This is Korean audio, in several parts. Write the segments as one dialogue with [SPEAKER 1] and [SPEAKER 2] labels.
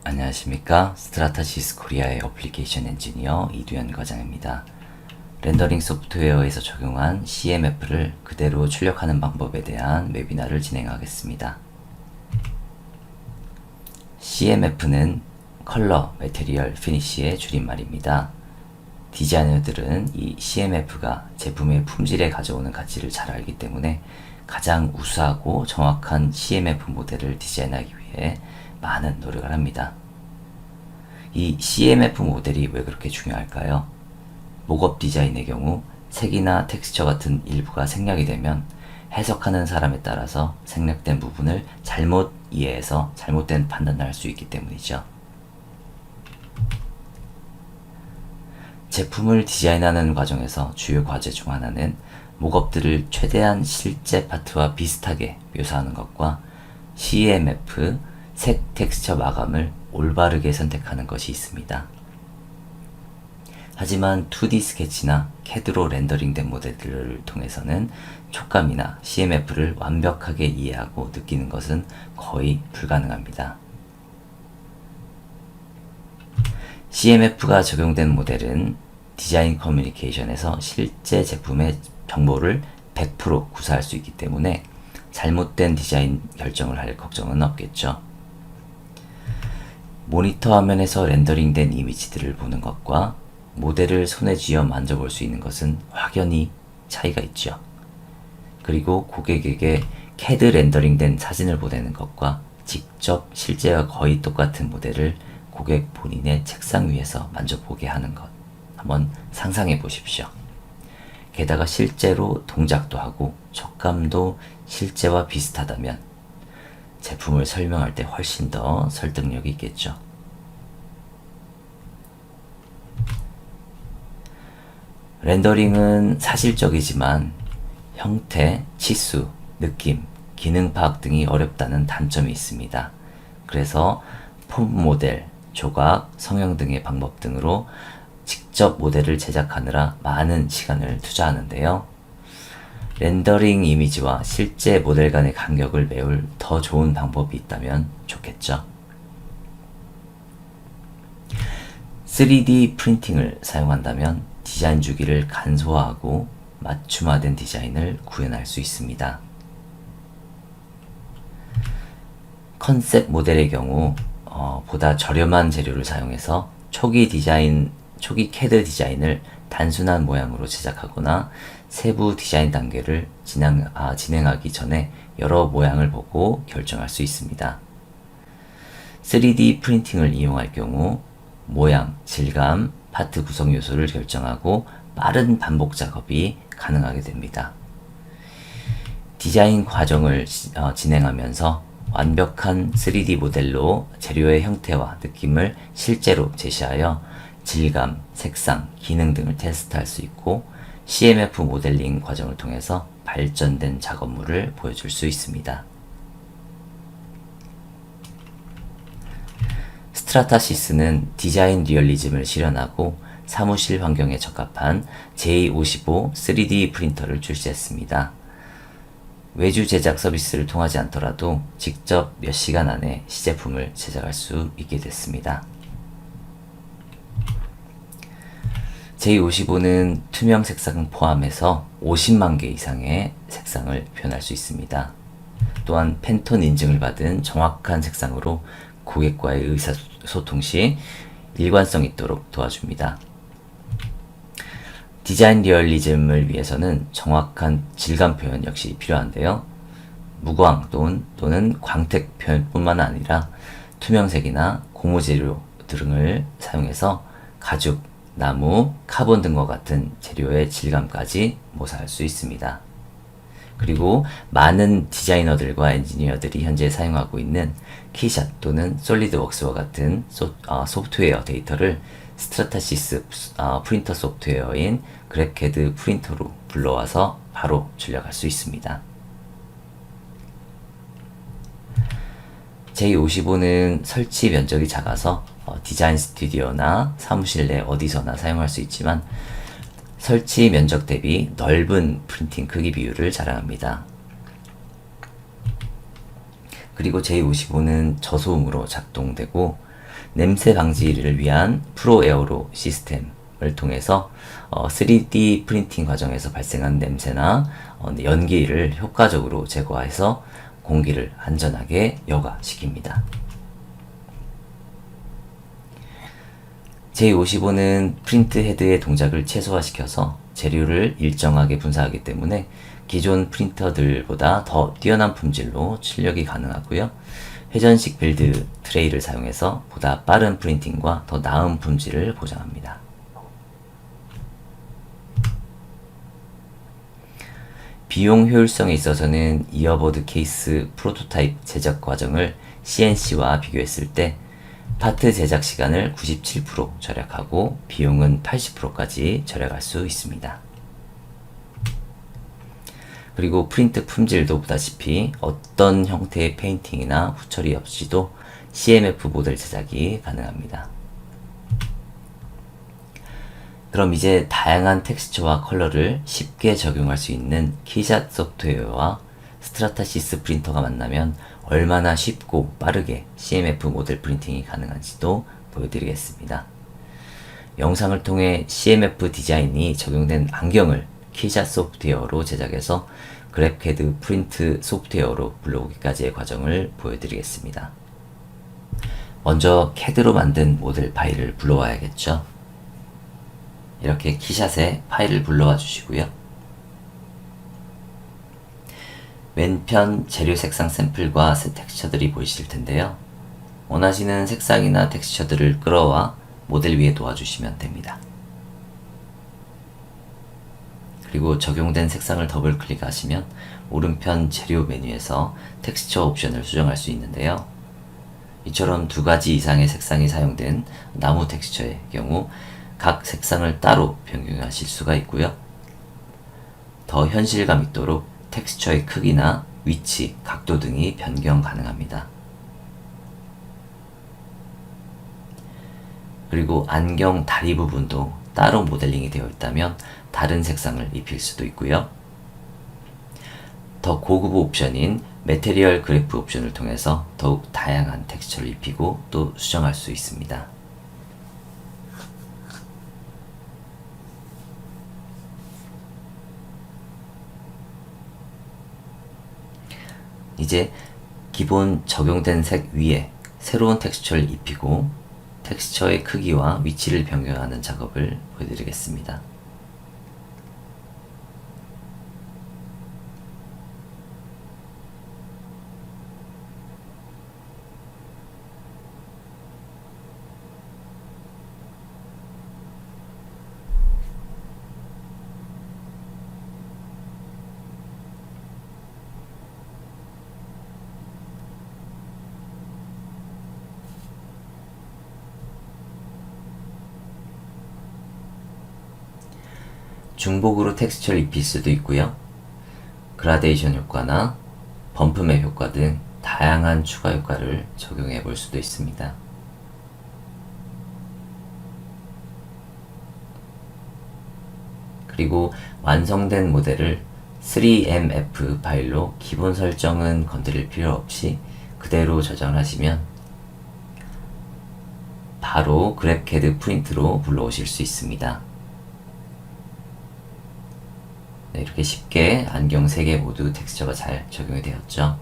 [SPEAKER 1] 안녕하십니까. 스트라타시스 코리아의 어플리케이션 엔지니어 이두현 과장입니다. 렌더링 소프트웨어에서 적용한 CMF를 그대로 출력하는 방법에 대한 웨비나를 진행하겠습니다. CMF는 컬러, 매테리얼, 피니쉬의 줄임말입니다. 디자이너들은 이 CMF가 제품의 품질에 가져오는 가치를 잘 알기 때문에 가장 우수하고 정확한 CMF 모델을 디자인하기 위해 많은 노력을 합니다. 이 CMF 모델이 왜 그렇게 중요할까요? 목업 디자인의 경우 색이나 텍스처 같은 일부가 생략이 되면 해석하는 사람에 따라서 생략된 부분을 잘못 이해해서 잘못된 판단을 할 수 있기 때문이죠. 제품을 디자인하는 과정에서 주요 과제 중 하나는 목업들을 최대한 실제 파트와 비슷하게 묘사하는 것과 CMF, 색 텍스처 마감을 올바르게 선택하는 것이 있습니다. 하지만 2D 스케치나 CAD로 렌더링된 모델들을 통해서는 촉감이나 CMF를 완벽하게 이해하고 느끼는 것은 거의 불가능합니다. CMF가 적용된 모델은 디자인 커뮤니케이션에서 실제 제품의 정보를 100% 구사할 수 있기 때문에 잘못된 디자인 결정을 할 걱정은 없겠죠. 모니터 화면에서 렌더링된 이미지들을 보는 것과 모델을 손에 쥐어 만져볼 수 있는 것은 확연히 차이가 있죠. 그리고 고객에게 CAD 렌더링된 사진을 보내는 것과 직접 실제와 거의 똑같은 모델을 고객 본인의 책상 위에서 만져보게 하는 것. 한번 상상해 보십시오. 게다가 실제로 동작도 하고 촉감도 실제와 비슷하다면 제품을 설명할 때 훨씬 더 설득력이 있겠죠. 렌더링은 사실적이지만 형태, 치수, 느낌, 기능 파악 등이 어렵다는 단점이 있습니다. 그래서 폼 모델, 조각, 성형 등의 방법 등으로 직접 모델을 제작하느라 많은 시간을 투자하는데요. 렌더링 이미지와 실제 모델 간의 간격을 메울 더 좋은 방법이 있다면 좋겠죠. 3D 프린팅을 사용한다면 디자인 주기를 간소화하고 맞춤화된 디자인을 구현할 수 있습니다. 컨셉 모델의 경우 보다 저렴한 재료를 사용해서 초기 CAD 디자인을 단순한 모양으로 제작하거나 세부 디자인 단계를 진행하기 전에 여러 모양을 보고 결정할 수 있습니다. 3D 프린팅을 이용할 경우 모양, 질감, 파트 구성 요소를 결정하고 빠른 반복 작업이 가능하게 됩니다. 디자인 과정을 진행하면서 완벽한 3D 모델로 재료의 형태와 느낌을 실제로 제시하여 질감, 색상, 기능 등을 테스트할 수 있고 CMF 모델링 과정을 통해서 발전된 작업물을 보여줄 수 있습니다. 스트라타시스는 디자인 리얼리즘을 실현하고 사무실 환경에 적합한 J55 3D 프린터를 출시했습니다. 외주 제작 서비스를 통하지 않더라도 직접 몇 시간 안에 시제품을 제작할 수 있게 됐습니다. J55는 투명 색상 포함해서 50만 개 이상의 색상을 표현할 수 있습니다. 또한 팬톤 인증을 받은 정확한 색상으로 고객과의 의사소통 시 일관성 있도록 도와줍니다. 디자인 리얼리즘을 위해서는 정확한 질감 표현 역시 필요한데요. 무광 또는 광택 표현뿐만 아니라 투명색이나 고무재료 등을 사용해서 가죽, 나무, 카본 등과 같은 재료의 질감까지 모사할 수 있습니다. 그리고 많은 디자이너들과 엔지니어들이 현재 사용하고 있는 키샷 또는 솔리드웍스와 같은 소프트웨어 데이터를 스트라타시스 프린터 소프트웨어인 그래프캐드 프린터로 불러와서 바로 출력할 수 있습니다. J55는 설치 면적이 작아서 디자인 스튜디오나 사무실 내 어디서나 사용할 수 있지만 설치 면적 대비 넓은 프린팅 크기 비율을 자랑합니다. 그리고 J55는 저소음으로 작동되고 냄새 방지를 위한 프로 에어로 시스템을 통해서 3D 프린팅 과정에서 발생한 냄새나 연기를 효과적으로 제거해서 공기를 안전하게 여과시킵니다. J55는 프린트 헤드의 동작을 최소화시켜서 재료를 일정하게 분사하기 때문에 기존 프린터들보다 더 뛰어난 품질로 출력이 가능하고요. 회전식 빌드 트레이를 사용해서 보다 빠른 프린팅과 더 나은 품질을 보장합니다. 비용 효율성에 있어서는 이어버드 케이스 프로토타입 제작 과정을 CNC와 비교했을 때 파트 제작 시간을 97% 절약하고 비용은 80%까지 절약할 수 있습니다. 그리고 프린트 품질도 보다시피 어떤 형태의 페인팅이나 후처리 없이도 CMF 모델 제작이 가능합니다. 그럼 이제 다양한 텍스처와 컬러를 쉽게 적용할 수 있는 키샷 소프트웨어와 스트라타시스 프린터가 만나면 얼마나 쉽고 빠르게 CMF 모델 프린팅이 가능한지도 보여드리겠습니다. 영상을 통해 CMF 디자인이 적용된 안경을 키샷 소프트웨어로 제작해서 그래프캐드 프린트 소프트웨어로 불러오기까지의 과정을 보여드리겠습니다. 먼저 캐드로 만든 모델 파일을 불러와야겠죠. 이렇게 키샷에 파일을 불러와 주시고요. 왼편 재료 색상 샘플과 텍스처들이 보이실 텐데요. 원하시는 색상이나 텍스처들을 끌어와 모델 위에 놓아주시면 됩니다. 그리고 적용된 색상을 더블 클릭하시면 오른편 재료 메뉴에서 텍스처 옵션을 수정할 수 있는데요. 이처럼 두 가지 이상의 색상이 사용된 나무 텍스처의 경우 각 색상을 따로 변경하실 수가 있고요. 더 현실감 있도록 텍스처의 크기나 위치, 각도 등이 변경 가능합니다. 그리고 안경 다리 부분도 따로 모델링이 되어 있다면 다른 색상을 입힐 수도 있고요. 더 고급 옵션인 매테리얼 그래프 옵션을 통해서 더욱 다양한 텍스처를 입히고 또 수정할 수 있습니다. 이제 기본 적용된 색 위에 새로운 텍스처를 입히고 텍스처의 크기와 위치를 변경하는 작업을 보여드리겠습니다. 중복으로 텍스처를 입힐 수도 있고요. 그라데이션 효과나 범프맵 효과 등 다양한 추가 효과를 적용해 볼 수도 있습니다. 그리고 완성된 모델을 3MF 파일로 기본 설정은 건드릴 필요 없이 그대로 저장하시면 바로 그래프캐드 프린트로 불러오실 수 있습니다. 네, 이렇게 쉽게 안경 3개 모두 텍스처가 잘 적용이 되었죠.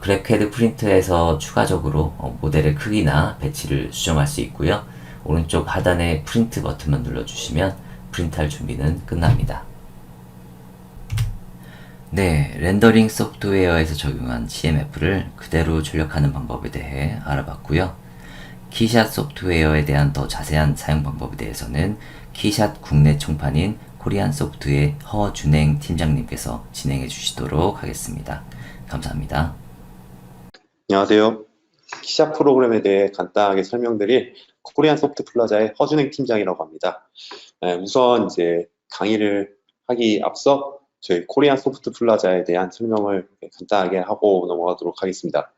[SPEAKER 1] 그래프캐드 프린트에서 추가적으로 모델의 크기나 배치를 수정할 수 있고요. 오른쪽 하단의 프린트 버튼만 눌러주시면 프린트할 준비는 끝납니다. 네, 렌더링 소프트웨어에서 적용한 CMF를 그대로 출력하는 방법에 대해 알아봤고요. 키샷 소프트웨어에 대한 더 자세한 사용 방법에 대해서는 키샷 국내 총판인 코리안 소프트의 허준행 팀장님께서 진행해 주시도록 하겠습니다. 감사합니다.
[SPEAKER 2] 안녕하세요. 키샷 프로그램에 대해 간단하게 설명드릴 코리안 소프트 플라자의 허준행 팀장이라고 합니다. 우선 이제 강의를 하기 앞서 저희 코리안 소프트 플라자에 대한 설명을 간단하게 하고 넘어가도록 하겠습니다.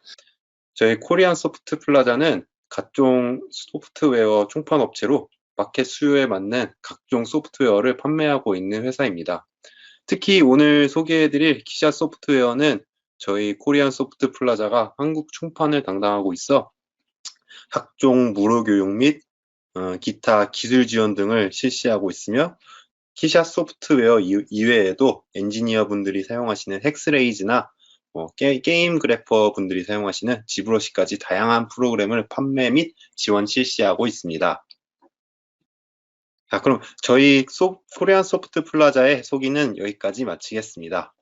[SPEAKER 2] 저희 코리안 소프트 플라자는 각종 소프트웨어 총판 업체로 마켓 수요에 맞는 각종 소프트웨어를 판매하고 있는 회사입니다. 특히 오늘 소개해드릴 키샷 소프트웨어는 저희 코리안 소프트 플라자가 한국 총판을 담당하고 있어 학종 무료 교육 및 기타 기술 지원 등을 실시하고 있으며 키샷 소프트웨어 이외에도 엔지니어 분들이 사용하시는 헥스레이즈나 게임 그래퍼 분들이 사용하시는 지브러시까지 다양한 프로그램을 판매 및 지원 실시하고 있습니다. 자, 그럼 저희 코리안 소프트 플라자의 소개는 여기까지 마치겠습니다.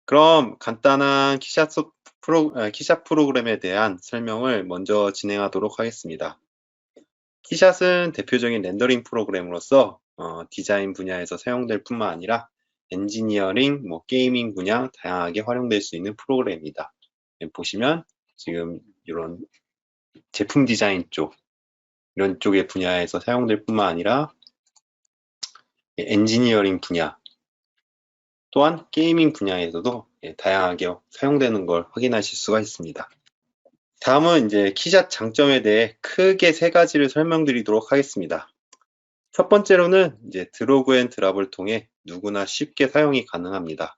[SPEAKER 2] 그럼 간단한 키샷 프로그램에 대한 설명을 먼저 진행하도록 하겠습니다. 키샷은 대표적인 렌더링 프로그램으로서 디자인 분야에서 사용될 뿐만 아니라 엔지니어링, 게이밍 분야 다양하게 활용될 수 있는 프로그램입니다. 보시면 지금 이런 제품 디자인 쪽 이런 쪽의 분야에서 사용될 뿐만 아니라 엔지니어링 분야 또한 게이밍 분야에서도 다양하게 사용되는 걸 확인하실 수가 있습니다. 다음은 이제 키샷 장점에 대해 크게 세 가지를 설명드리도록 하겠습니다. 첫 번째로는 이제 드래그 앤 드랍을 통해 누구나 쉽게 사용이 가능합니다.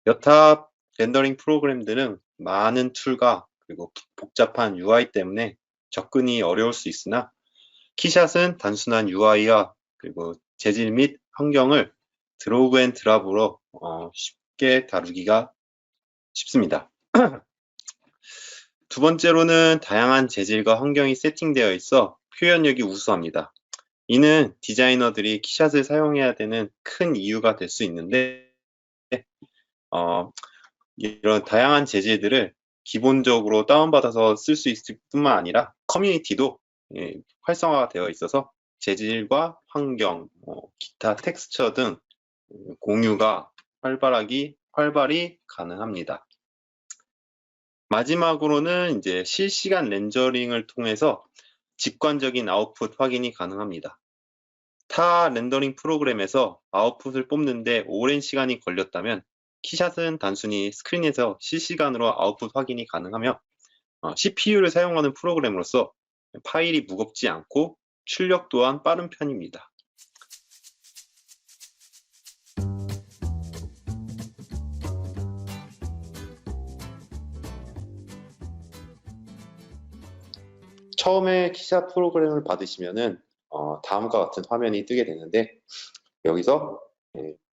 [SPEAKER 2] 여타 렌더링 프로그램들은 많은 툴과 그리고 복잡한 UI 때문에 접근이 어려울 수 있으나 키샷은 단순한 UI와 그리고 재질 및 환경을 드래그 앤 드랍으로 쉽게 다루기가 쉽습니다. 두 번째로는 다양한 재질과 환경이 세팅되어 있어 표현력이 우수합니다. 이는 디자이너들이 키샷을 사용해야 되는 큰 이유가 될 수 있는데 이런 다양한 재질들을 기본적으로 다운받아서 쓸 수 있을 뿐만 아니라 커뮤니티도 활성화가 되어 있어서 재질과 환경, 기타 텍스처 등 공유가 활발히 가능합니다. 마지막으로는 이제 실시간 렌더링을 통해서 직관적인 아웃풋 확인이 가능합니다. 타 렌더링 프로그램에서 아웃풋을 뽑는데 오랜 시간이 걸렸다면 키샷은 단순히 스크린에서 실시간으로 아웃풋 확인이 가능하며 CPU를 사용하는 프로그램으로서 파일이 무겁지 않고 출력 또한 빠른 편입니다. 처음에 키샷 프로그램을 받으시면은 다음과 같은 화면이 뜨게 되는데 여기서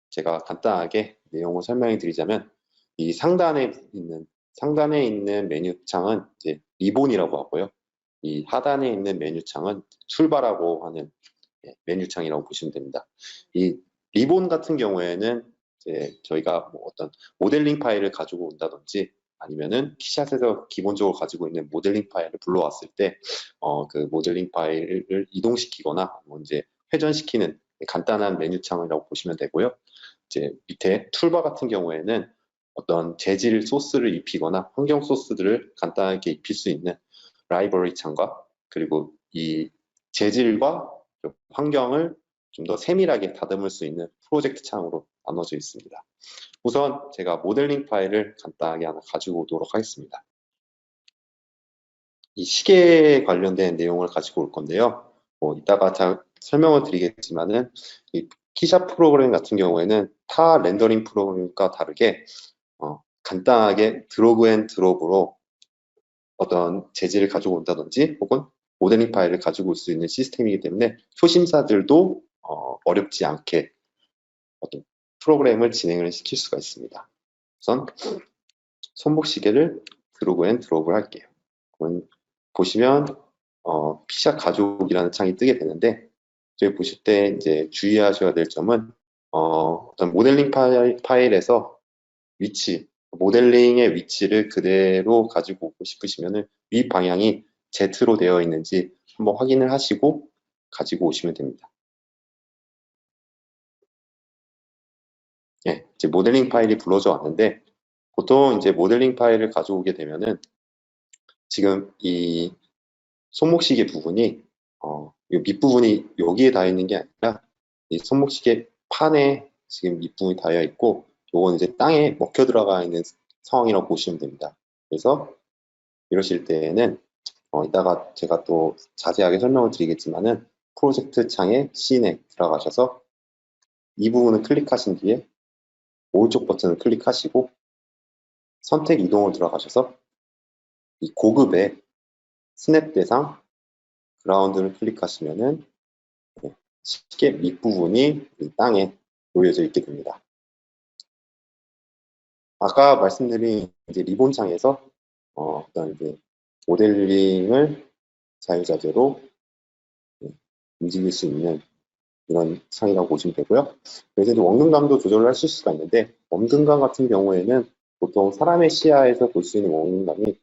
[SPEAKER 2] 제가 간단하게 내용을 설명해 드리자면 이 상단에 있는 메뉴창은 이제 리본이라고 하고요. 이 하단에 있는 메뉴창은 툴바라고 하는 메뉴창이라고 보시면 됩니다. 이 리본 같은 경우에는 이제 저희가 어떤 모델링 파일을 가지고 온다든지 아니면은 키샷에서 기본적으로 가지고 있는 모델링 파일을 불러왔을 때 그 모델링 파일을 이동시키거나 이제 회전시키는 간단한 메뉴창이라고 보시면 되고요. 이제 밑에 툴바 같은 경우에는 어떤 재질 소스를 입히거나 환경 소스들을 간단하게 입힐 수 있는 라이브러리 창과 그리고 이 재질과 환경을 좀 더 세밀하게 다듬을 수 있는 프로젝트 창으로 나눠져 있습니다. 우선 제가 모델링 파일을 간단하게 하나 가지고 오도록 하겠습니다. 이 시계에 관련된 내용을 가지고 올 건데요. 이따가 설명을 드리겠지만은 이 키샷 프로그램 같은 경우에는 타 렌더링 프로그램과 다르게 간단하게 드래그 앤 드롭으로 어떤 재질을 가지고 온다든지 혹은 모델링 파일을 가지고 올 수 있는 시스템이기 때문에 초심자들도 어렵지 않게 어떤 프로그램을 진행을 시킬 수가 있습니다. 우선 손목시계를 드래그 앤 드롭을 할게요. 보시면 키샷 가족이라는 창이 뜨게 되는데 저희 보실 때 이제 주의하셔야 될 점은 어떤 모델링 파일에서 모델링의 위치를 그대로 가지고 오고 싶으시면은 위 방향이 Z로 되어 있는지 한번 확인을 하시고 가지고 오시면 됩니다. 예, 이제 모델링 파일이 불러져 왔는데 보통 이제 모델링 파일을 가져오게 되면은 지금 이 손목시계 부분이 이 밑부분이 여기에 닿아 있는 게 아니라 이 손목시계 판에 지금 밑부분이 닿아 있고 요건 이제 땅에 먹혀 들어가 있는 상황이라고 보시면 됩니다. 그래서 이러실 때에는 이따가 제가 또 자세하게 설명을 드리겠지만은 프로젝트 창의 씬에 들어가셔서 이 부분을 클릭하신 뒤에 오른쪽 버튼을 클릭하시고 선택 이동을 들어가셔서 이 고급의 스냅 대상 그라운드를 클릭하시면은 시계 밑부분이 이 땅에 놓여져 있게 됩니다. 아까 말씀드린 이제 리본 창에서 어떤 이제 모델링을 자유자재로 움직일 수 있는 이런 창이라고 보시면 되고요. 그래서 이제 원근감도 조절을 하실 수가 있는데, 원근감 같은 경우에는 보통 사람의 시야에서 볼 수 있는 원근감이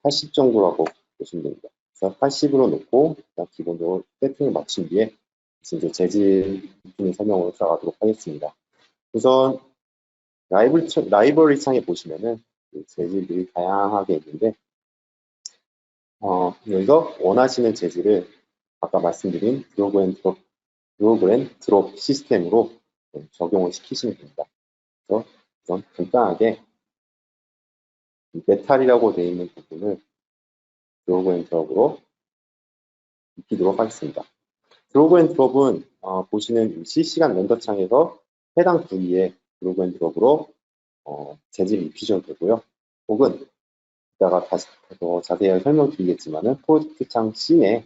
[SPEAKER 2] 80 정도라고 보시면 됩니다. 그래서 80으로 놓고 기본적으로 세팅을 마친 뒤에 이제 재질 부분 설명으로 들어가도록 하겠습니다. 우선 라이브러리 창에 보시면은 재질들이 다양하게 있는데, 여기서 원하시는 재질을 아까 말씀드린 드래그 앤 드롭 시스템으로 적용을 시키시면 됩니다. 그래서 우선 간단하게 메탈이라고 되어 있는 부분을 드래그 앤 드롭으로 입히도록 하겠습니다. 드래그 앤 드롭은 보시는 실시간 렌더 창에서 해당 부위에 드래그 앤 드롭으로 재질을 입히셔도 되고요. 혹은 이따가 다시 더 자세하게 설명드리겠지만은 프로젝트 창 C에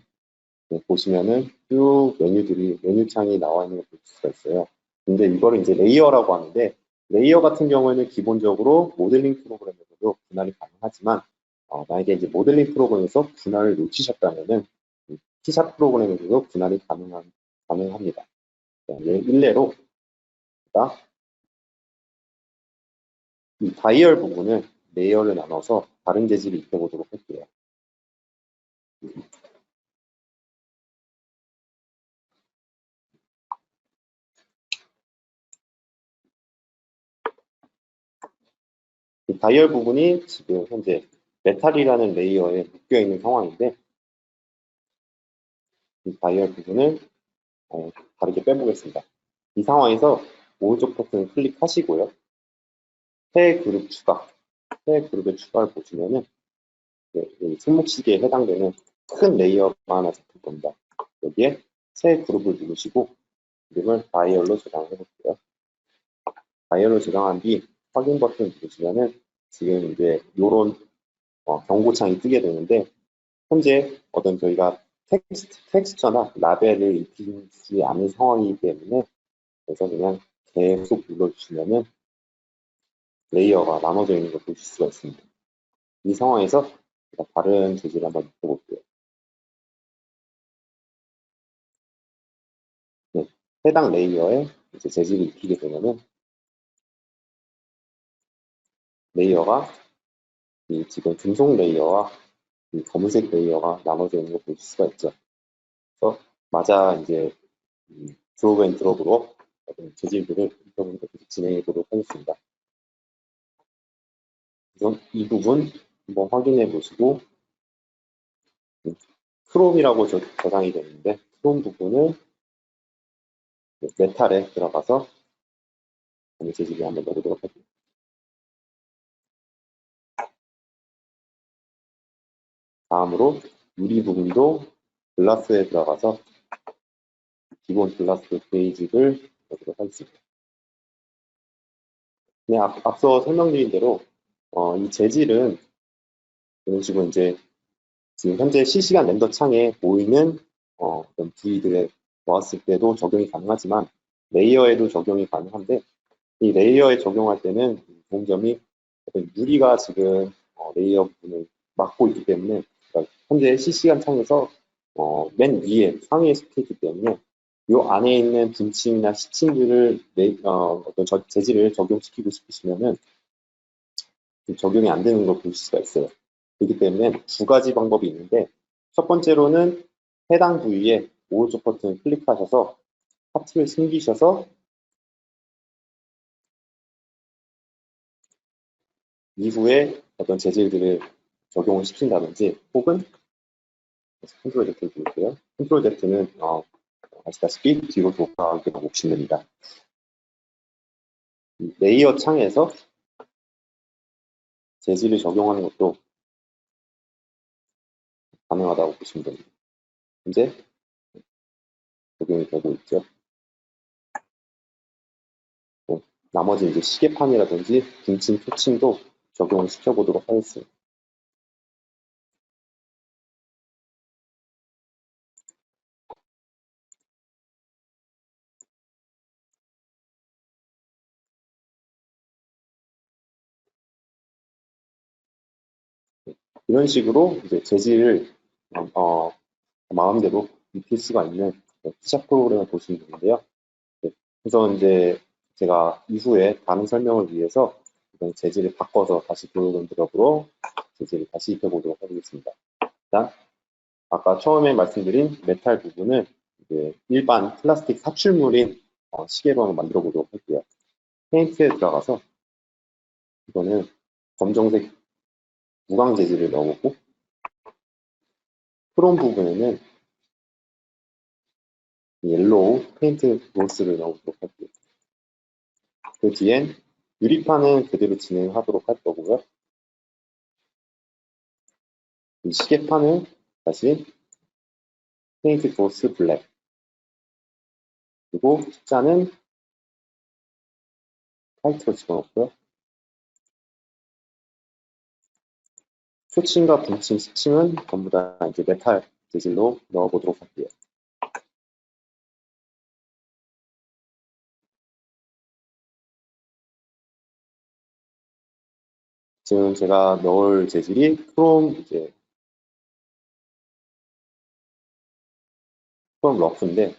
[SPEAKER 2] 보시면은 쭉 메뉴 창이 나와 있는 걸 볼 수가 있어요. 근데 이거를 이제 레이어라고 하는데, 레이어 같은 경우에는 기본적으로 모델링 프로그램에서도 분할이 가능하지만, 만약에 이제 모델링 프로그램에서 분할을 놓치셨다면은 C샵 프로그램에서도 분할이 가능합니다. 일례로 이 다이얼 부분을 레이어를 나눠서 다른 재질을 입혀보도록 할게요. 이 다이얼 부분이 지금 현재 메탈이라는 레이어에 묶여 있는 상황인데, 이 다이얼 부분을 다르게 빼보겠습니다. 이 상황에서 오른쪽 버튼 클릭하시고요. 새 그룹 추가, 새 그룹의 추가를 보시면은 손목시계에 해당되는 큰 레이어가 하나 잡힐 겁니다. 여기에 새 그룹을 누르시고 이름을 다이얼로 저장해 볼게요. 다이얼로 저장한 뒤 확인 버튼 누르시면은 지금 이제 이런 경고창이 뜨게 되는데, 현재 어떤 저희가 텍스처나 라벨을 입히지 않은 상황이기 때문에, 그래서 그냥 계속 눌러주시면은 레이어가 나눠져 있는 걸 보실 수가 있습니다. 이 상황에서 제가 다른 재질을 한번 입혀볼게요. 네, 해당 레이어에 이제 재질을 입히게 되면은 레이어가 이 지금 금속 레이어와 이 검은색 레이어가 나눠져 있는 걸 보실 수가 있죠. 그래서 마저 이제 드로그 앤 드롭으로 재질들을 입혀보도록 진행해 보도록 하겠습니다. 우선 이 부분 한번 확인해 보시고, 크롬이라고 저장이 되는데 크롬 부분을 메탈에 들어가서 재질을 한번 넣어보도록 할게요. 다음으로 유리 부분도 글라스에 들어가서 기본 글라스 베이직을 넣도록 하겠습니다. 네, 앞서 설명드린 대로 이 재질은 이런 식으로 이제 지금 현재 실시간 렌더 창에 보이는 어떤 부위들에 놓았을 때도 적용이 가능하지만 레이어에도 적용이 가능한데, 이 레이어에 적용할 때는 좋은 점이 어떤 유리가 지금 레이어 부분을 막고 있기 때문에, 그러니까 현재 실시간 창에서 맨 위에 상위에 속해 있기 때문에 이 안에 있는 분층이나 시층들을 어떤 재질을 적용시키고 싶으시면은 적용이 안 되는 걸 볼 수가 있어요. 그렇기 때문에 두 가지 방법이 있는데, 첫 번째로는 해당 부위에 오른쪽 버튼을 클릭하셔서 파트를 숨기셔서 이후에 어떤 재질들을 적용을 시킨다든지, 혹은 컨트롤 Z를 누를게요. 컨트롤 Z는 아시다시피 뒤로 돌아가게 보시면 됩니다. 레이어 창에서 재질을 적용하는 것도 가능하다고 보시면 됩니다. 현재 적용이 되고 있죠. 나머지 이제 시계판이라든지 분층, 표층도 적용을 시켜보도록 하겠습니다. 이런 식으로 이제 재질을 마음대로 입힐 수가 있는 C# 프로그램을 보시면 되는데요. 네, 그래서 이제 제가 이후에 다른 설명을 위해서 이런 재질을 바꿔서 다시 드래곤 드롭으로 재질을 다시 입혀보도록 하겠습니다. 일단 아까 처음에 말씀드린 메탈 부분을 이제 일반 플라스틱 사출물인 시계로 한번 만들어 보도록 할게요. 페인트에 들어가서 이거는 검정색 무광 재질을 넣어보고 크롬 부분에는 옐로우 페인트 로스를 넣어보도록 할게요. 그 뒤엔 유리판은 그대로 진행하도록 할 거고요. 이 시계판은 다시 페인트 로스 블랙, 그리고 숫자는 화이트로 집어넣고요. 표층과 분층, 스층은 전부 다 이제 메탈 재질로 넣어보도록 할게요. 지금 제가 넣을 재질이 크롬 러프인데,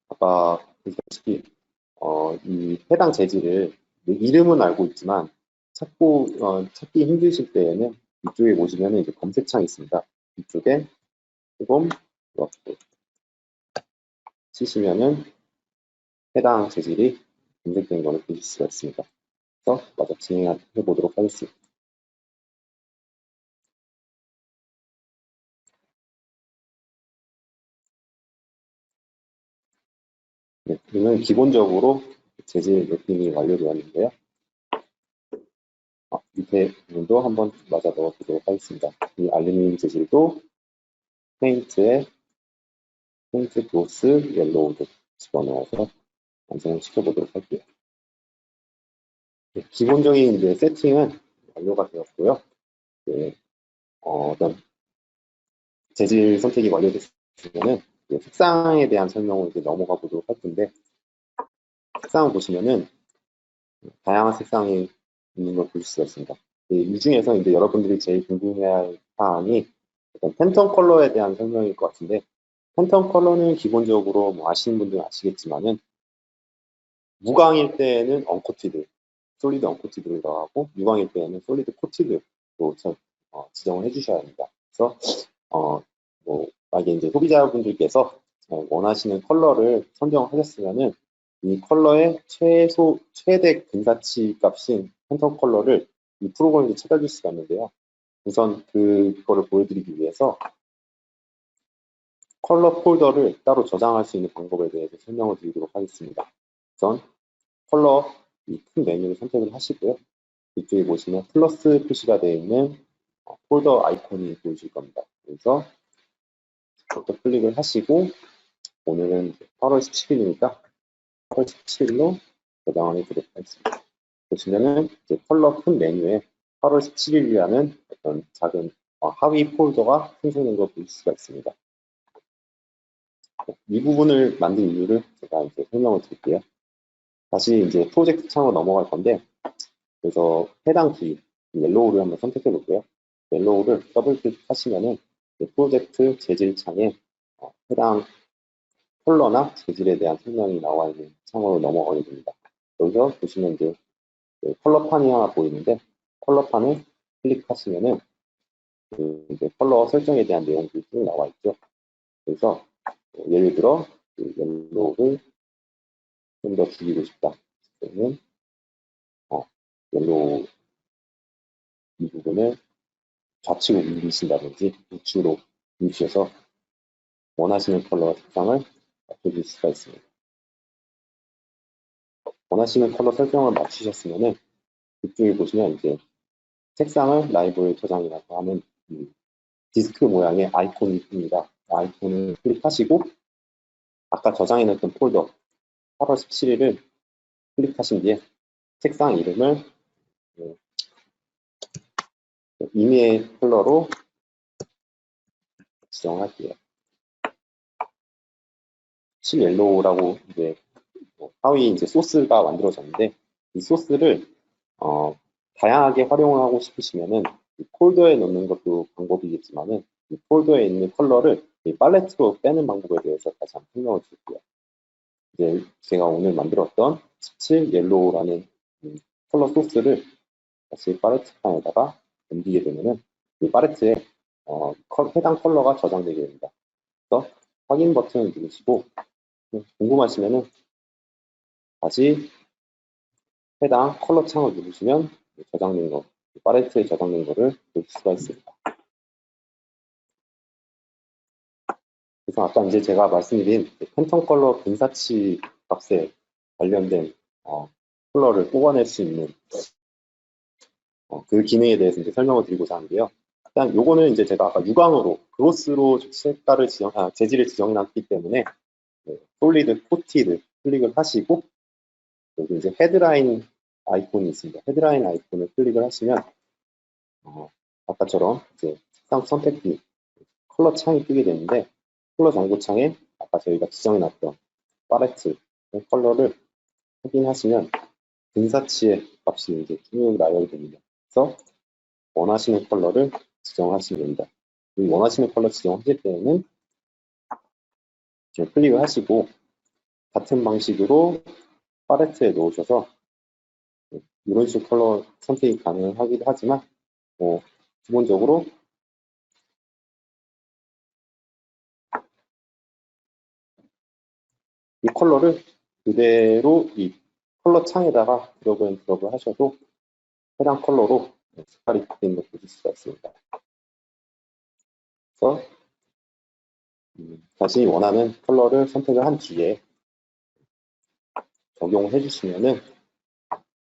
[SPEAKER 2] 아까 보시다시피 이 해당 재질을 이름은 알고 있지만 찾기 힘드실 때에는 이쪽에 보시면 이제 검색창이 있습니다. 이쪽에 크롬 러프 치시면은 해당 재질이 검색된 것을 보실 수가 있습니다. 그래서 마저 진행해 보도록 하겠습니다. 네, 이는 기본적으로 재질 매핑이 완료되었는데요. 밑에 부분도 한번 맞아 넣어보도록 하겠습니다. 이 알루미늄 재질도 페인트 gloss 옐로우도 집어넣어서 완성을 시켜보도록 할게요. 네, 기본적인 이제 세팅은 완료가 되었고요. 네, 어떤 재질 선택이 완료됐으면은 색상에 대한 설명을 이제 넘어가 보도록 할 텐데, 색상을 보시면은 다양한 색상이 있는 걸 볼 수가 있습니다. 이 중에서 이제 여러분들이 제일 궁금해할 사항이 팬텀 컬러에 대한 설명일 것 같은데, 팬텀 컬러는 기본적으로 뭐 아시는 분들은 아시겠지만은 무광일 때는 언코티드, 솔리드 언코티드를 넣어하고 유광일 때는 솔리드 코티드로 지정을 해주셔야 합니다. 그래서 뭐 만약에 이제 소비자분들께서 원하시는 컬러를 선정을 하셨으면은 이 컬러의 최대 근사치 값인 팬텀 컬러를 이 프로그램에서 찾아줄 수가 있는데요. 우선 그거를 보여드리기 위해서 컬러 폴더를 따로 저장할 수 있는 방법에 대해서 설명을 드리도록 하겠습니다. 우선 컬러 이 큰 메뉴를 선택을 하시고요. 이쪽에 보시면 플러스 표시가 되어 있는 폴더 아이콘이 보이실 겁니다. 그래서 이것도 클릭을 하시고 오늘은 8월 17일이니까 8월 17일로 저장을 해드리도록 하겠습니다. 보시면은 이제 컬러 큰 메뉴에 8월 17일이라는 어떤 작은 하위 폴더가 생성된 걸 볼 수가 있습니다. 이 부분을 만든 이유를 제가 이제 설명을 드릴게요. 다시 이제 프로젝트 창으로 넘어갈 건데, 그래서 해당 키 옐로우를 한번 선택해 볼게요. 옐로우를 더블 클릭하시면은 프로젝트 재질 창에 해당 컬러나 재질에 대한 설명이 나와 있는 창으로 넘어가게 됩니다. 여기서 보시면 이제 컬러판이 하나 보이는데, 컬러판을 클릭하시면은 이제 컬러 설정에 대한 내용들이 쭉 나와 있죠. 그래서 예를 들어 옐로우를 좀 더 줄이고 싶다. 그러면 옐로우 이 부분을 좌측으로 옮기신다든지 우측으로 옮기셔서 원하시는 컬러 색상을 바꿔줄 수가 있습니다. 원하시는 컬러 설정을 맞추셨으면은 이쪽에 보시면 이제 색상을 라이브러리 저장이라고 하는 디스크 모양의 아이콘이 있습니다. 아이콘을 클릭하시고 아까 저장해놨던 폴더 8월 17일을 클릭하신 뒤에 색상 이름을 이메일 컬러로 지정할게요. 실 옐로우라고 이제 하위 이제 소스가 만들어졌는데 이 소스를 다양하게 활용을 하고 싶으시면은 이 폴더에 넣는 것도 방법이겠지만은 이 폴더에 있는 컬러를 이 팔레트로 빼는 방법에 대해서 다시 한번 설명을 드릴게요. 이제 제가 오늘 만들었던 17 옐로우라는 컬러 소스를 다시 팔레트 칸에다가 옮기게 되면은 이 팔레트에 해당 컬러가 저장되게 됩니다. 그래서 확인 버튼을 누르시고 궁금하시면은 다시 해당 컬러 창을 누르시면 저장된 거, 팔레트에 저장된 거를 볼 수가 있습니다. 그래서 아까 이제 제가 말씀드린 팬텀 컬러 근사치 값에 관련된 컬러를 뽑아낼 수 있는 그 기능에 대해서 이제 설명을 드리고자 하는데요. 일단 요거는 이제 제가 아까 유광으로 그로스로 색깔을 재질을 지정해 놨기 때문에 솔리드 코티드 클릭을 하시고 여기 이제 헤드라인 아이콘이 있습니다. 헤드라인 아이콘을 클릭을 하시면 아까처럼 이제 색상 선택기 컬러 창이 뜨게 되는데 컬러 정보 창에 아까 저희가 지정해 놨던 팔레트 컬러를 확인하시면 근사치의 값이 이제 쭉 나열이 됩니다. 그래서 원하시는 컬러를 지정하시면 됩니다. 이 원하시는 컬러 지정하실 때에는 클릭을 하시고 같은 방식으로 팔레트에 놓으셔서 이런 식으로 컬러 선택이 가능하기도 하지만 기본적으로 이 컬러를 그대로 이 컬러 창에다가 드래그 하셔도 해당 컬러로 색깔이 바뀌는 걸 보실 수가 있습니다. 그래서 자신이 원하는 컬러를 선택을 한 뒤에 적용을 해주시면은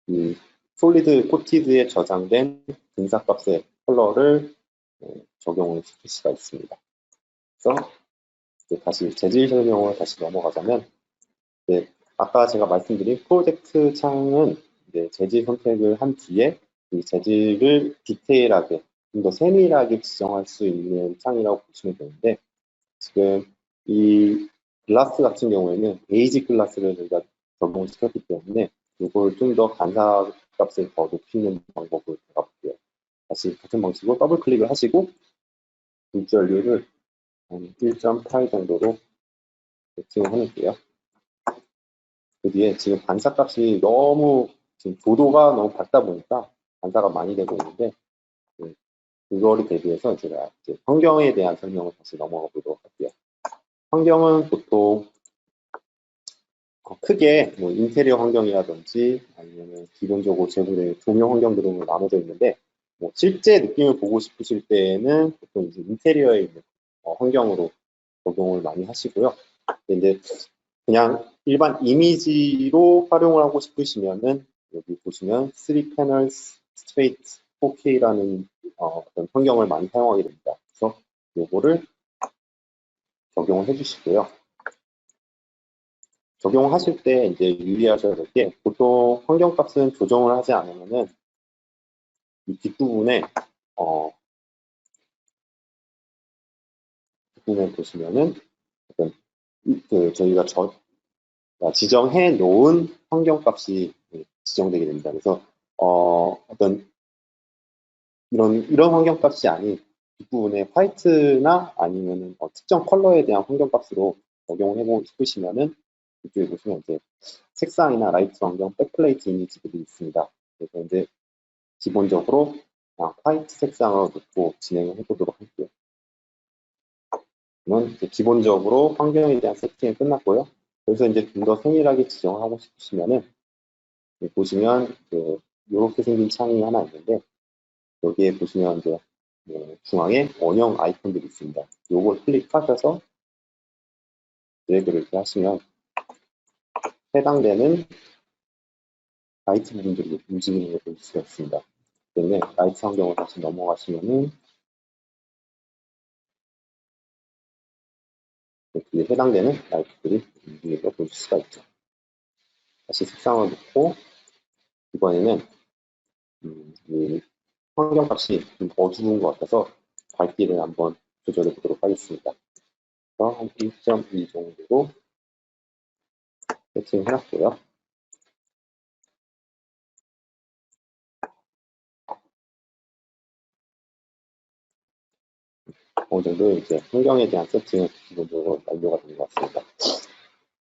[SPEAKER 2] 이 솔리드 코티드에 저장된 근사값의 컬러를 적용을 시킬 수가 있습니다. 그래서 이제 다시 재질 설명을 다시 넘어가자면 아까 제가 말씀드린 프로젝트 창은 이제 재질 선택을 한 뒤에 이 재질을 디테일하게 좀 더 세밀하게 지정할 수 있는 창이라고 보시면 되는데 지금 이 글라스 같은 경우에는 베이지 글라스를 저희가 적용을 시켰기 때문에 이걸 좀 더 간사 값을 더 높이는 방법을 제가 볼게요. 다시 같은 방식으로 더블 클릭을 하시고 굴절률을 한 1.8 정도로 세팅을 해놓을게요. 그 뒤에 지금 반사값이 너무 지금 도도가 너무 밝다 보니까 반사가 많이 되고 있는데 그거를 대비해서 제가 이제 환경에 대한 설명을 다시 넘어가 보도록 할게요. 환경은 보통 크게 뭐 인테리어 환경이라든지 아니면 기본적으로 제공된 조명 환경들로 나눠져 있는데 뭐 실제 느낌을 보고 싶으실 때에는 보통 이제 인테리어에 있는 환경으로 적용을 많이 하시고요. 근데 그냥 일반 이미지로 활용을 하고 싶으시면은 여기 보시면 3 panels straight 4K라는 어떤 환경을 많이 사용하게 됩니다. 그래서 요거를 적용을 해주시고요. 적용하실 때 이제 유의하셔야 될 게 보통 환경값은 조정을 하지 않으면은 이 뒷부분에 뒷부분에 보시면은 어떤 저희가 지정해 놓은 환경값이 지정되게 됩니다. 그래서 어떤 이런 환경값이 아닌 뒷부분에 화이트나 아니면은 특정 컬러에 대한 환경값으로 적용을 해보고 싶으시면은 이쪽에 보시면 이제 색상이나 라이트 환경, 백플레이트 이미지들이 있습니다. 그래서 이제 기본적으로 화이트 색상을 놓고 진행을 해보도록 할게요. 그러면 이제 기본적으로 환경에 대한 세팅이 끝났고요. 그래서 이제 좀 더 세밀하게 지정을 하고 싶으시면은 보시면 이렇게 생긴 창이 하나 있는데 여기에 보시면 이제 중앙에 원형 아이콘들이 있습니다. 요걸 클릭하셔서 드래그를 이렇게 하시면 해당되는 라이트 부분들이 움직이는 걸 볼 수가 있습니다. 때문에 라이트 환경을 다시 넘어가시면은 여기에 해당되는 라이트들이 움직이는 걸 볼 수가 있죠. 다시 색상을 놓고 이번에는 이 환경값이 좀 어두운 것 같아서 밝기를 한번 조절해 보도록 하겠습니다. 그래서 한 1.2 정도로 세팅을 해놨고요. 어느 정도 이제 환경에 대한 세팅은 기본적으로 완료가 된 것 같습니다.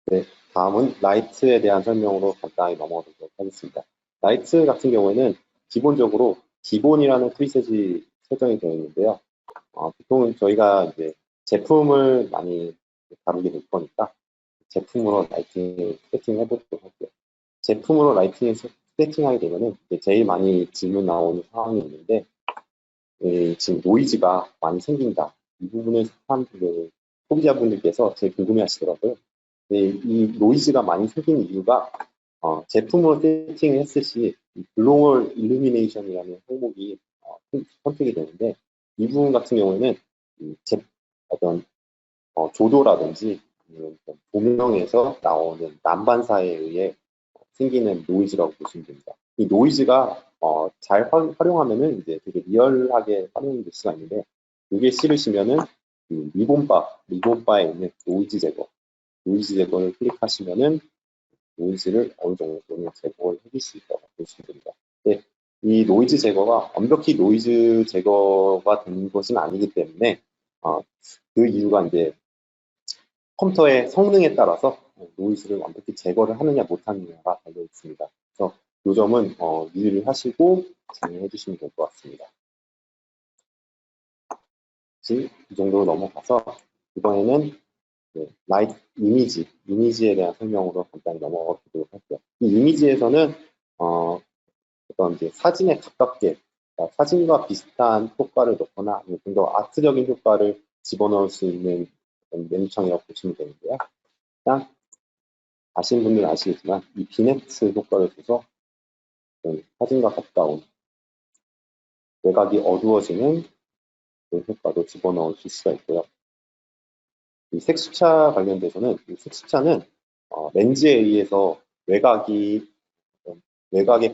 [SPEAKER 2] 네, 다음은 라이트에 대한 설명으로 간단히 넘어가 보도록 하겠습니다. 라이트 같은 경우에는 기본적으로 기본이라는 프리셋이 설정이 되어 있는데요. 보통 저희가 이제 제품을 많이 다루게 될 거니까 제품으로 라이팅을 세팅해 보도록 할게요. 제품으로 라이팅을 세팅하게 되면은 제일 많이 질문 나오는 상황이 있는데, 지금 노이즈가 많이 생긴다. 이 부분을 사람들, 소비자분들께서 제일 궁금해 하시더라고요. 이 노이즈가 많이 생기는 이유가 제품으로 세팅을 했을 시 글로벌 일루미네이션이라는 항목이 선택이 되는데, 이 부분 같은 경우에는 어떤 조도라든지 아니면 조명에서 나오는 난반사에 의해 생기는 노이즈라고 보시면 됩니다. 이 노이즈가 잘 활용하면은 이제 되게 리얼하게 활용될 수가 있는데, 이게 싫으시면은 리본바에 있는 노이즈 제거를 클릭하시면은 노이즈를 어느 정도는 제거를 해줄 수 있다고 보시면 됩니다. 네, 이 노이즈 제거가 완벽히 노이즈 제거가 된 것은 아니기 때문에 그 이유가 이제 컴퓨터의 성능에 따라서 노이즈를 완벽히 제거를 하느냐 못하느냐가 달려 있습니다. 그래서 이 점은 유의를 하시고 진행해 주시면 될 것 같습니다. 이 정도로 넘어가서 이번에는 라이트 이미지에 대한 설명으로 간단히 넘어가 보도록 할게요. 이 이미지에서는 어떤 이제 사진에 가깝게 사진과 비슷한 효과를 넣거나 아니면 좀 더 아트적인 효과를 집어넣을 수 있는 메뉴창이라고 보시면 되는데요. 일단 아시는 분들은 아시겠지만 이 비네트 효과를 줘서 사진과 가까운 외곽이 어두워지는 그런 효과도 집어넣을 수가 있고요. 이 색수차 관련돼서는 이 색수차는 렌즈에 의해서 외곽에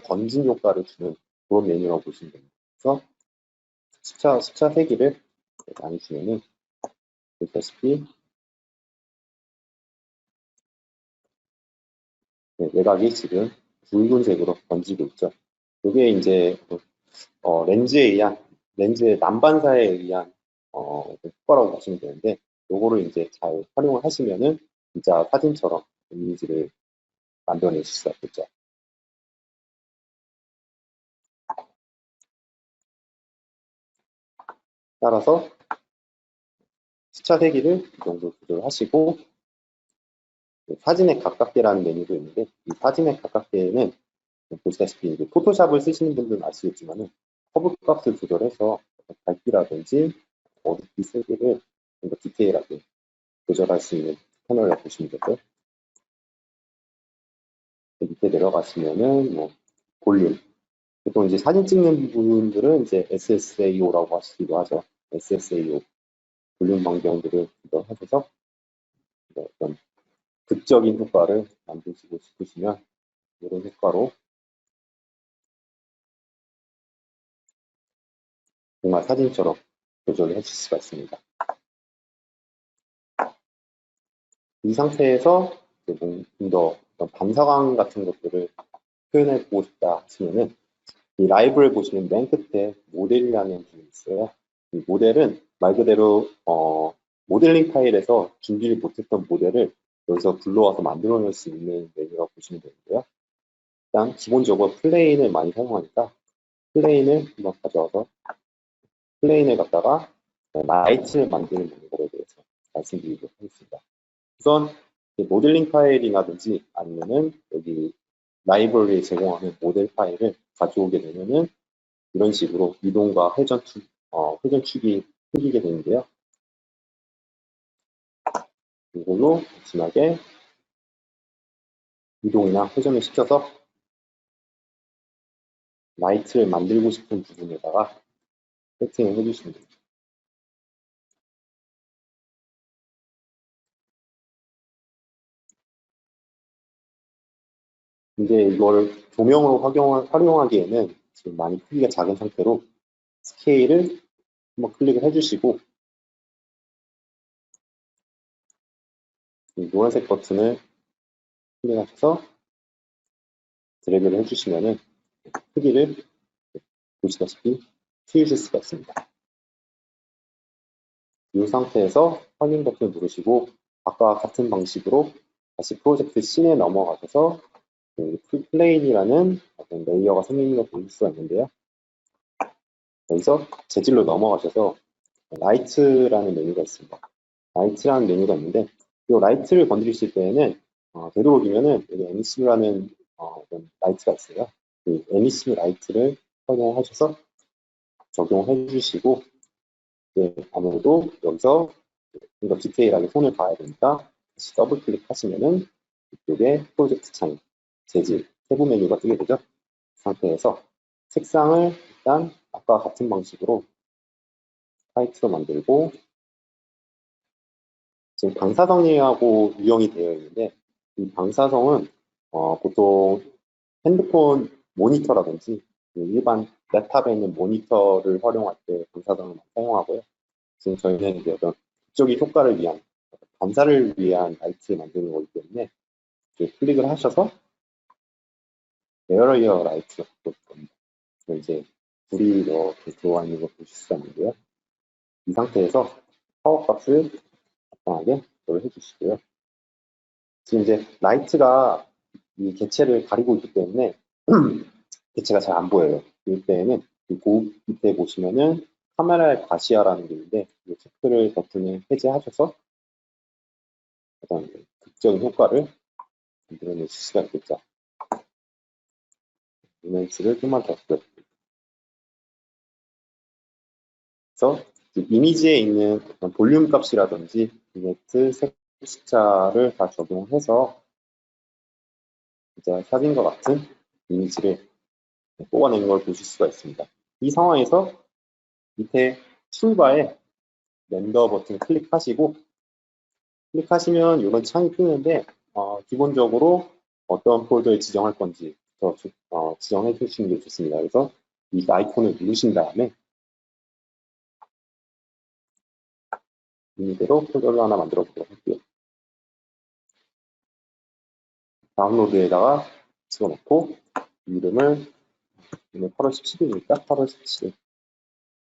[SPEAKER 2] 번진 효과를 주는 그런 메뉴라고 보시면 됩니다. 그래서 숫자 세기를 많이 주면은 보시다시피 외곽이 지금 붉은색으로 번지고 있죠. 이게 이제 렌즈의 난반사에 의한 효과라고 보시면 되는데, 요거를 이제 잘 활용을 하시면은 진짜 사진처럼 이미지를 만들어내실 수가 있겠죠. 따라서 시차 대기를 이 정도 조절하시고, 사진에 가깝게라는 메뉴도 있는데, 이 사진에 가깝게는 보시다시피 이제 포토샵을 쓰시는 분들은 아시겠지만은 커브 값을 조절해서 밝기라든지 어둡기 세기를 좀 더 디테일하게 조절할 수 있는 패널이라고 보시면 되고요. 밑에 내려가시면은 뭐 볼륨, 보통 이제 사진 찍는 분들은 이제 SSAO라고 하시기도 하죠. SSAO 볼륨 변경들을 조절하셔서 어떤 극적인 효과를 만드시고 싶으시면 이런 효과로 정말 사진처럼 조절을 해줄 수가 있습니다. 이 상태에서 좀 더 반사광 같은 것들을 표현해 보고 싶다 하시면은 이 라이브를 보시면 맨 끝에 모델이라는 부분이 있어요. 이 모델은 말 그대로 모델링 파일에서 준비를 못했던 모델을 여기서 불러와서 만들어낼 수 있는 메뉴라고 보시면 되는데요. 일단 기본적으로 플레인을 많이 사용하니까 플레인을 한번 가져와서 플레인을 갖다가 라이트를 만드는 방법에 대해서 말씀드리도록 하겠습니다. 우선 모델링 파일이라든지 아니면은 여기 라이브러리에 제공하는 모델 파일을 가져오게 되면은 이런 식으로 이동과 회전축이 생기게 되는데요. 이걸로 진하게 이동이나 회전을 시켜서 라이트를 만들고 싶은 부분에다가 세팅을 해주시면 됩니다. 이제 이걸 조명으로 활용하기에는 지금 많이 크기가 작은 상태로 스케일을 한번 클릭을 해주시고 이 노란색 버튼을 클릭하셔서 드래그를 해주시면은 크기를 보시다시피 키우실 수가 있습니다. 이 상태에서 확인 버튼을 누르시고 아까 같은 방식으로 다시 프로젝트 씬에 넘어가셔서 플레인이라는 어떤 레이어가 생기는 걸 보실 수가 있는데요. 여기서 재질로 넘어가셔서 라이트라는 메뉴가 있습니다. 라이트라는 메뉴가 있는데 이 라이트를 건드리실 때에는 되도록이면은 여기 에미시브라는 어떤 라이트가 있어요. 이 에미시브 라이트를 확인하셔서 적용해 주시고 아무래도 여기서 좀 더 디테일하게 손을 봐야 되니까 다시 더블 클릭하시면은 이쪽에 프로젝트 창, 재질, 세부 메뉴가 뜨게 되죠. 그 상태에서 색상을 일단 아까 같은 방식으로 화이트로 만들고 지금 방사성하고 유형이 되어 있는데 이 방사성은 보통 핸드폰 모니터라든지 일반 랩탑에 있는 모니터를 활용할 때 방사성을 많이 사용하고요. 지금 저희는 이제 어떤 극적인 효과를 위한 반사를 위한 라이트를 만드는 거기 때문에 클릭을 하셔서 에어레이어 라이트가 바꿔줄 겁니다. 이제 불이 이렇게 들어와 있는 걸 보실 수가 있는데요. 이 상태에서 파워 값을 적당하게 조절을 해주시고요. 지금 이제 라이트가 이 개체를 가리고 있기 때문에 개체가 잘 안 보여요. 이때에는 그 밑에 보시면은 카메라의 과시야라는 게 있는데 이 체크를 버튼을 해제하셔서 어떤 극적인 효과를 만들어낼 수가 있겠죠. 이미지를 좀만 더 보여드릴게요. 그래서 이미지에 있는 어떤 볼륨 값이라든지 비네트, 색 숫자를 다 적용해서 진짜 사진과 같은 이미지를 뽑아내는 걸 보실 수가 있습니다. 이 상황에서 밑에 툴바에 렌더 버튼 클릭하시고 클릭하시면 이런 창이 뜨는데 기본적으로 어떤 폴더에 지정할 건지 지정해 주시는 게 좋습니다. 그래서 이 아이콘을 누르신 다음에 이대로 폴더를 하나 만들어 보도록 할게요. 다운로드에다가 집어넣고 이름을 오늘 8월 17일이니까 8월 17일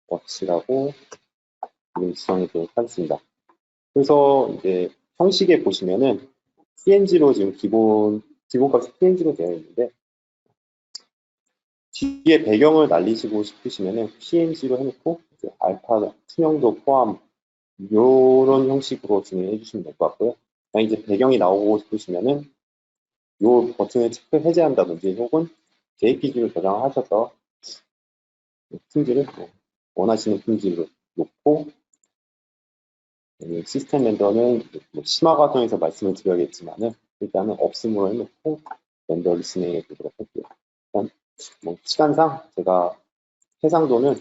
[SPEAKER 2] 워치라고 이름 지정해 보도록 하겠습니다. 그래서 이제 형식에 보시면은 PNG로 지금 기본값이 PNG로 되어 있는데 뒤에 배경을 날리시고 싶으시면은 PNG로 해놓고 알파 투명도 포함 이런 형식으로 진행해 주시면 될 것 같고요. 이제 배경이 나오고 싶으시면은 이 버튼을 체크 해제한다든지 혹은 JPG를 저장하셔서 품질을 원하시는 품질로 놓고 시스템 렌더는 심화 과정에서 말씀을 드려야겠지만은 일단은 없음으로 해놓고 렌더를 진행해 보도록 할게요. 일단 시간상 제가 해상도는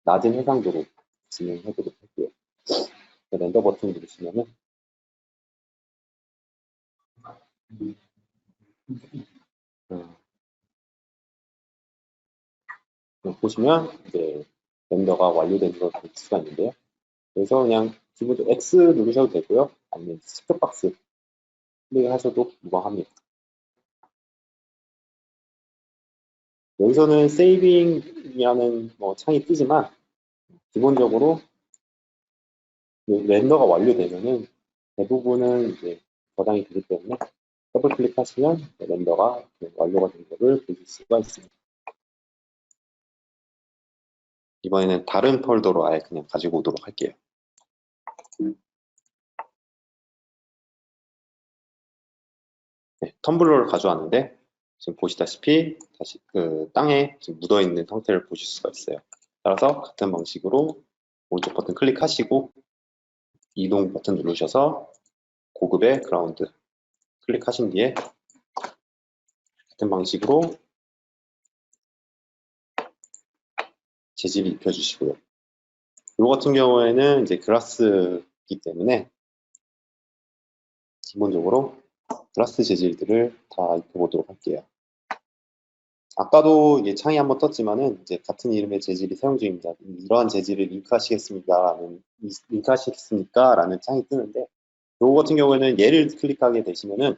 [SPEAKER 2] 낮은 해상도로 진행해 보도록 할게요. 렌더 버튼 누르시면은 보시면 이제 렌더가 완료된 걸 볼 수가 있는데요. 그래서 그냥 기본적으로 X 누르셔도 되고요. 아니면 체크박스 클릭하셔도 무방합니다. 여기서는 세이빙이라는 창이 뜨지만 기본적으로 렌더가 완료되면은 대부분은 이제 저장이 되기 때문에 더블 클릭하시면 렌더가 완료가 된 것을 보실 수가 있습니다. 이번에는 다른 폴더로 아예 그냥 가지고 오도록 할게요. 네, 텀블러를 가져왔는데 지금 보시다시피 다시 그 땅에 지금 묻어 있는 상태를 보실 수가 있어요. 따라서 같은 방식으로 오른쪽 버튼 클릭하시고 이동 버튼 누르셔서 고급의 그라운드 클릭하신 뒤에 같은 방식으로 재질을 입혀주시고요. 이거 같은 경우에는 이제 글라스이기 때문에 기본적으로 글라스 재질들을 다 입혀보도록 할게요. 아까도 이게 창이 한번 떴지만은 이제 같은 이름의 재질이 사용 중입니다. 이러한 재질을 링크하시겠습니까? 라는 창이 뜨는데 이거 같은 경우에는 얘를 클릭하게 되시면은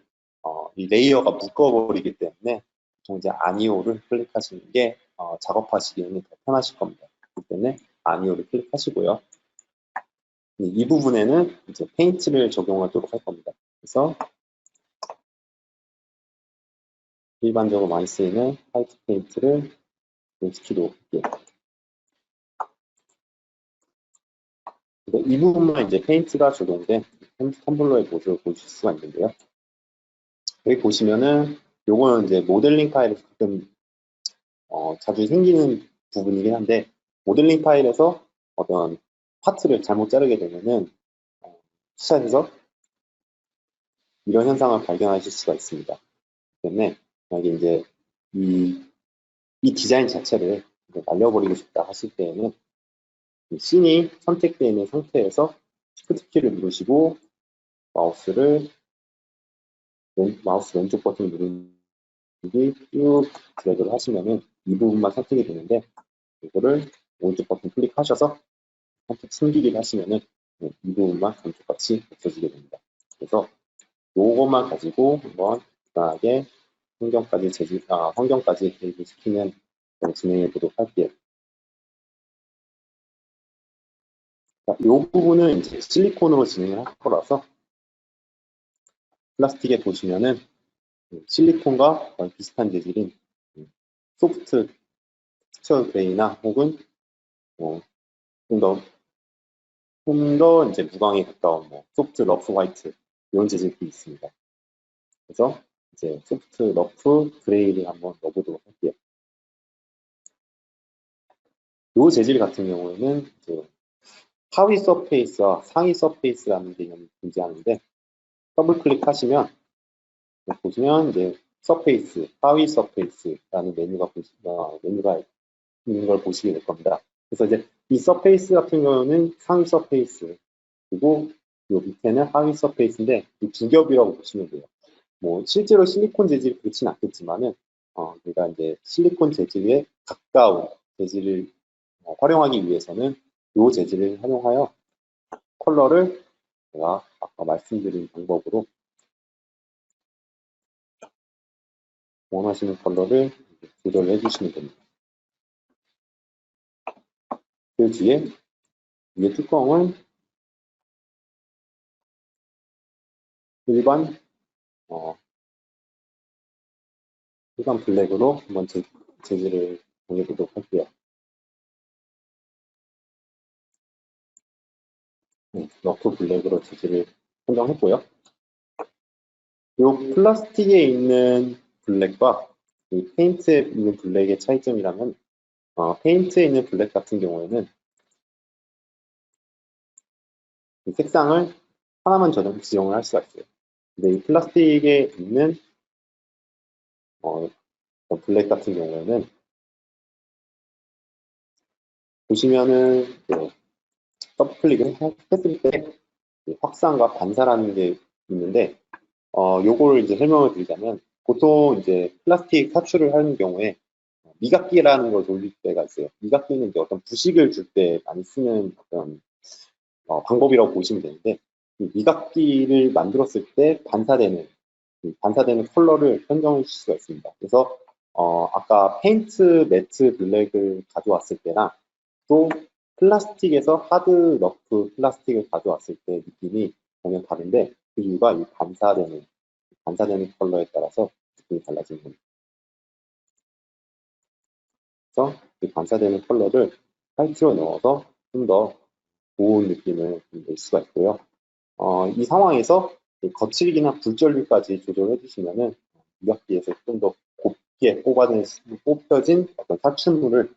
[SPEAKER 2] 이 레이어가 묶어버리기 때문에 보통 이제 아니오를 클릭하시는 게 작업하시기에는 더 편하실 겁니다. 그렇기 때문에 아니오를 클릭하시고요. 이 부분에는 이제 페인트를 적용하도록 할 겁니다. 그래서 일반적으로 많이 쓰이는 화이트 페인트를 시키도록 할게요. 이 부분만 이제 페인트가 적용된 텀블러의 모습을 보실 수가 있는데요. 여기 보시면은 요거는 이제 모델링 파일에서 가끔 자주 생기는 부분이긴 한데, 모델링 파일에서 어떤 파트를 잘못 자르게 되면은 시작에서 이런 현상을 발견하실 수가 있습니다. 때문에 만약에 이제 이 디자인 자체를 날려버리고 싶다 하실 때에는 이 씬이 선택되어 있는 상태에서 시프트 키를 누르시고 마우스 왼쪽 버튼 누르기 쭉 드래그를 하시면은 이 부분만 선택이 되는데, 이거를 오른쪽 버튼 클릭하셔서 선택 숨기기를 하시면은 이 부분만 감쪽같이 없어지게 됩니다. 그래서 요것만 가지고 한번 간단하게 환경까지 대입시키는 진행해 보도록 할게요. 이 부분은 이제 실리콘으로 진행을 할 거라서, 플라스틱에 보시면은 실리콘과 거의 비슷한 재질인 소프트 텍스처 그레이나 혹은 좀 더 이제 무광에 가까운 소프트 러프 화이트 이런 재질도 있습니다. 그래서 이제 소프트 러프 그레이를 한번 넣어보도록 할게요. 이 재질 같은 경우에는 이제 하위 서페이스와 상위 서페이스라는 개념이 존재하는데, 더블 클릭하시면 보시면 이제 서페이스, 하위 서페이스라는 메뉴가 있는 걸 보시게 될 겁니다. 그래서 이제 이 서페이스 같은 경우는 상위 서페이스, 그리고 이 밑에는 하위 서페이스인데 이 두 겹이라고 보시면 돼요. 실제로 실리콘 재질이 그렇진 않겠지만은 우리가 이제 실리콘 재질에 가까운 재질을 활용하기 위해서는 이 재질을 활용하여 컬러를 제가 아까 말씀드린 방법으로 원하시는 컬러를 조절해 주시면 됩니다. 그 뒤에 위에 뚜껑은 일반 블랙으로 한번 재질을 정해보도록 할게요. 러프 블랙으로 재질을 선정했고요. 이 플라스틱에 있는 블랙과 이 페인트에 있는 블랙의 차이점이라면, 페인트에 있는 블랙 같은 경우에는 이 색상을 하나만 지정을 할 수가 있어요. 근데 이 플라스틱에 있는 블랙 같은 경우에는 보시면은 더블 클릭을 했을 때 확산과 반사라는 게 있는데, 요걸 이제 설명을 드리자면, 보통 이제 플라스틱 사출을 하는 경우에 미각기라는 걸 돌릴 때가 있어요. 미각기는 이제 어떤 부식을 줄 때 많이 쓰는 어떤 방법이라고 보시면 되는데, 이 미각기를 만들었을 때 반사되는 컬러를 선정해 주실 수가 있습니다. 그래서 아까 페인트 매트 블랙을 가져왔을 때랑 또 플라스틱에서 하드 러프 플라스틱을 가져왔을 때 느낌이 전혀 다른데, 그 이유가 이 반사되는 컬러에 따라서 느낌이 달라지는 겁니다. 그래서 이 반사되는 컬러를 화이트로 넣어서 좀 더 고운 느낌을 낼 수가 있고요. 이 상황에서 거칠기나 굴절기까지 조절해 주시면은 미각기에서 좀 더 곱게 뽑혀진 어떤 사출물을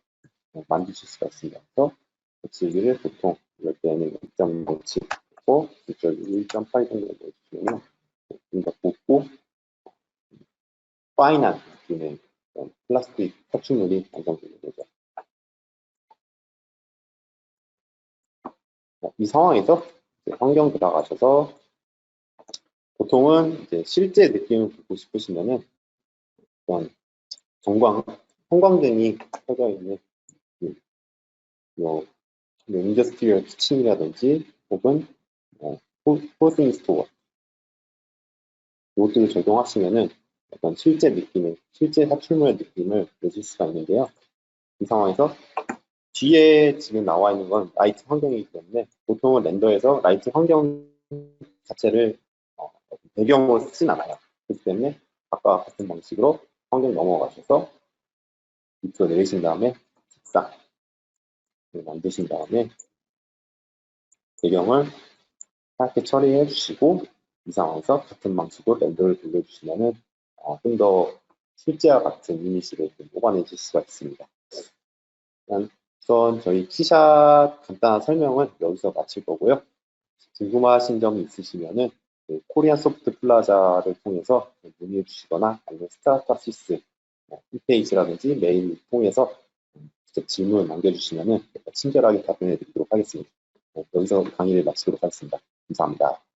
[SPEAKER 2] 만드실 수가 있습니다. 그래서 거칠기를 보통 이럴 때는 2.57고 굴절기 1.8 정도 넣어주시면 좀 더 곱고 파인한 느낌의 플라스틱 사출물이 완성되는 거죠. 이 상황에서 환경 들어가셔서 보통은 이제 실제 느낌을 보고 싶으시면은 어떤 형광등이 켜져 있는 인더스트리얼 키친이라든지 혹은 클로징 스토어 이것들을 적용하시면은 어떤 실제 사출물의 느낌을 내실 수가 있는데요. 이 상황에서 뒤에 지금 나와 있는 건 라이트 환경이기 때문에 보통은 렌더에서 라이트 환경 자체를 배경으로 쓰진 않아요. 그렇기 때문에 아까 같은 방식으로 환경 넘어가셔서 밑으로 내리신 다음에 색상 만드신 다음에 배경을 하얗게 처리해 주시고 이 상황에서 같은 방식으로 렌더를 돌려주시면은 좀 더 실제와 같은 이미지를 좀 뽑아내실 수가 있습니다. 우선 저희 키샷 간단한 설명은 여기서 마칠 거고요. 궁금하신 점이 있으시면은 코리안 소프트 플라자를 통해서 문의해 주시거나 아니면 스타트업시스 홈페이지라든지 메일 통해서 직접 질문 남겨주시면은 친절하게 답변해 드리도록 하겠습니다. 여기서 강의를 마치도록 하겠습니다. 감사합니다.